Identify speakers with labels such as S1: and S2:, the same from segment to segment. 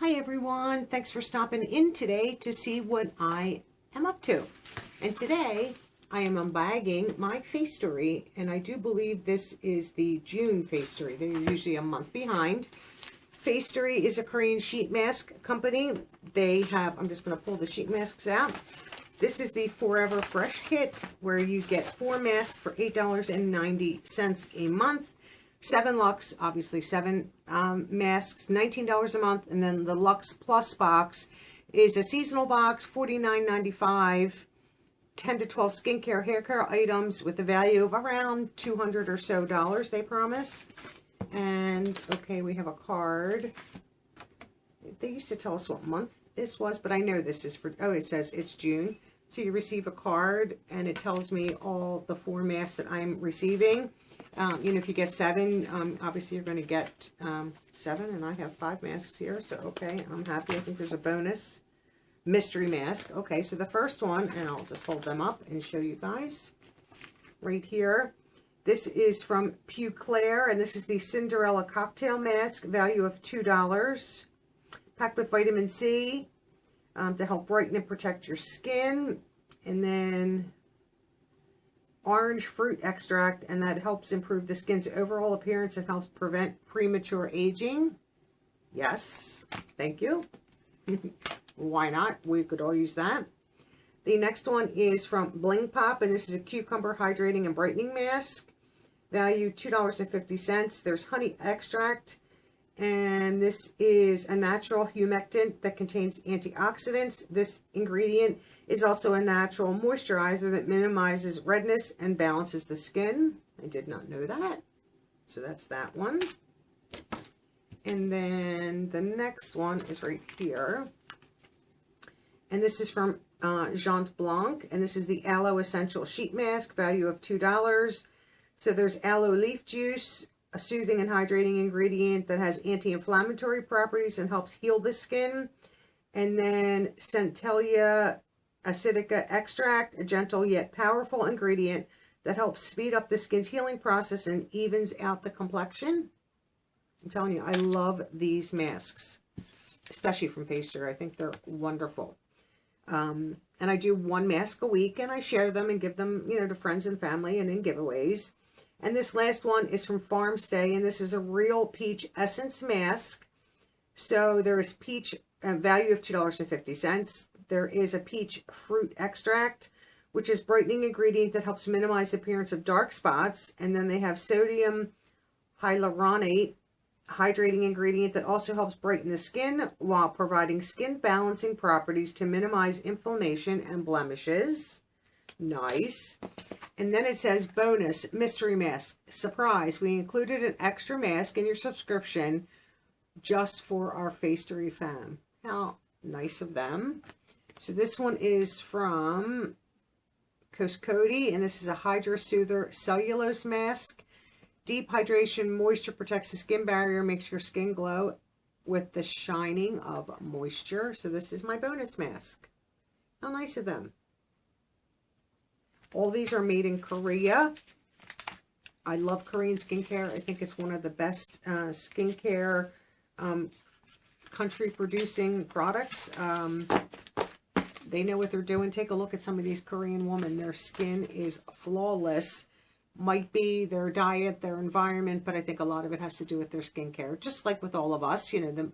S1: Hi everyone, thanks for stopping in today to see what I am up to. And today I am unbagging my Facetory, and I do believe this is the June Facetory. They're usually a month behind. Facetory is a Korean sheet mask company. They have, I'm just going to pull the sheet masks out. This is the Forever Fresh Kit, where you get 4 masks for $8.90 a month. 7 Lux, obviously 7 masks, $19 a month. And then the Lux Plus Box is a seasonal box, $49.95, 10 to 12 skincare, hair care items with a value of around $200 or so, they promise. And, okay, we have a card. They used to tell us what month this was, but I know this is for, oh, it says it's June. So you receive a card, and it tells me all the 4 masks that I'm receiving. You know, if you get 7, obviously you're going to get 7, and I have 5 masks here, so okay, I'm happy. I think there's a bonus mystery mask. Okay, so the first one, and I'll just hold them up and show you guys right here. This is from Pew Claire, and this is the Cinderella Cocktail Mask, value of $2, packed with vitamin C to help brighten and protect your skin, and then orange fruit extract, and that helps improve the skin's overall appearance and helps prevent premature aging. Yes, thank you. Why not? We could all use that. The next one is from Bling Pop, and this is a cucumber hydrating and brightening mask. Value $2.50. There's honey extract, and this is a natural humectant that contains antioxidants. This ingredient is also a natural moisturizer that minimizes redness and balances the skin. I did not know that. So that's that one. And then the next one is right here. And this is from Jean Blanc. And this is the Aloe Essential Sheet Mask, value of $2. So there's aloe leaf juice, a soothing and hydrating ingredient that has anti-inflammatory properties and helps heal the skin. And then Centellia Acidica extract, a gentle yet powerful ingredient that helps speed up the skin's healing process and evens out the complexion. I'm telling you, I love these masks, especially from Facetory. I think they're wonderful. And I do 1 mask a week, and I share them and give them, you know, to friends and family and in giveaways. And this last one is from Farm Stay, and this is a real peach essence mask. So there is peach, value of $2.50. There is a peach fruit extract, which is brightening ingredient that helps minimize the appearance of dark spots. And then they have sodium hyaluronate, hydrating ingredient that also helps brighten the skin while providing skin balancing properties to minimize inflammation and blemishes. Nice. And then it says bonus mystery mask. Surprise, we included an extra mask in your subscription just for our Facetory fam. How nice of them. So this one is from Cody, and this is a Hydra Soother Cellulose Mask. Deep hydration, moisture protects the skin barrier, makes your skin glow with the shining of moisture. So this is my bonus mask. How nice of them. All these are made in Korea. I love Korean skincare. I think it's one of the best skincare country producing products. They know what they're doing. Take a look at some of these Korean women. Their skin is flawless. Might be their diet, their environment, but I think a lot of it has to do with their skincare. Just like with all of us, you know,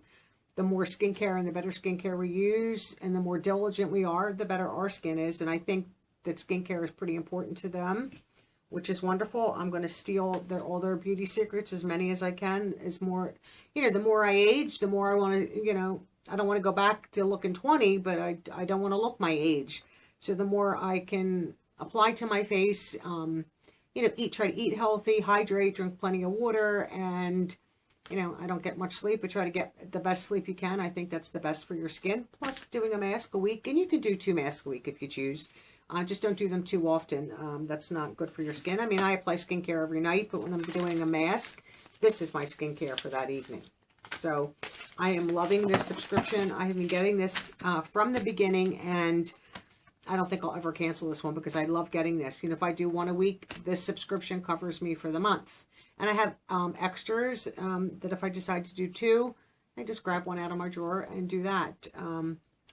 S1: the more skincare and the better skincare we use and the more diligent we are, the better our skin is. And I think that skincare is pretty important to them, which is wonderful. I'm going to steal all their beauty secrets, as many as I can. Is more, you know, the more I age, the more I want to, you know, I don't want to go back to looking 20, but I don't want to look my age. So the more I can apply to my face, you know, try to eat healthy, hydrate, drink plenty of water, and, you know, I don't get much sleep, but try to get the best sleep you can. I think that's the best for your skin. Plus doing a mask a week, and you can do 2 masks a week if you choose. Just don't do them too often. That's not good for your skin. I mean, I apply skincare every night, but when I'm doing a mask, this is my skincare for that evening. So I am loving this subscription. I have been getting this from the beginning, and I don't think I'll ever cancel this one because I love getting this. You know, if I do 1 a week, this subscription covers me for the month. And I have extras that if I decide to do 2, I just grab one out of my drawer and do that.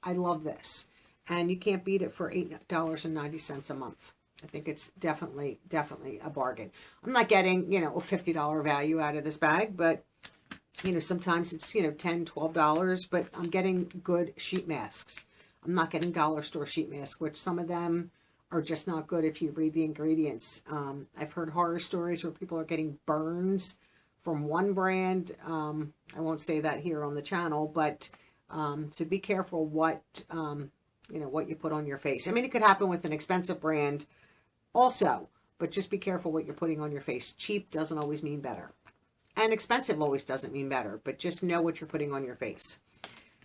S1: I love this. And you can't beat it for $8.90 a month. I think it's definitely a bargain. I'm not getting, a $50 value out of this bag, but, sometimes it's, $10, $12, but I'm getting good sheet masks. I'm not getting dollar store sheet masks, which some of them are just not good if you read the ingredients. I've heard horror stories where people are getting burns from one brand. I won't say that here on the channel, but so be careful what, what you put on your face. I mean, it could happen with an expensive brand also, but just be careful what you're putting on your face. Cheap doesn't always mean better. And expensive always doesn't mean better, but just know what you're putting on your face.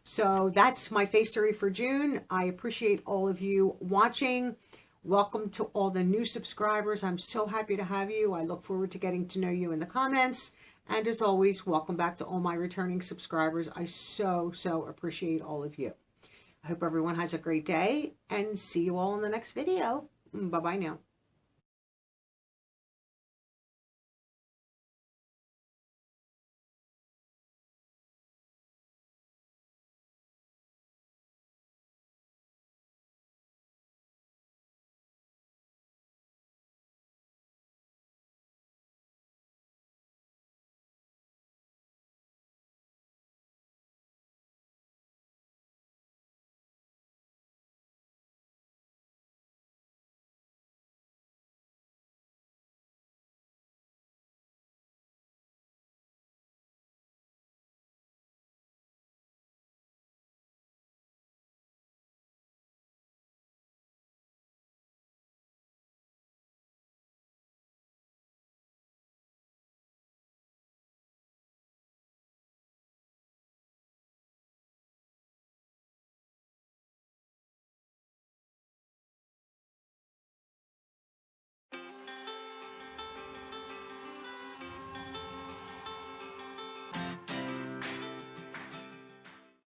S1: So that's my Facetory for June. I appreciate all of you watching. Welcome to all the new subscribers. I'm so happy to have you. I look forward to getting to know you in the comments. And as always, welcome back to all my returning subscribers. I so appreciate all of you. I hope everyone has a great day and see you all in the next video. Bye-bye now.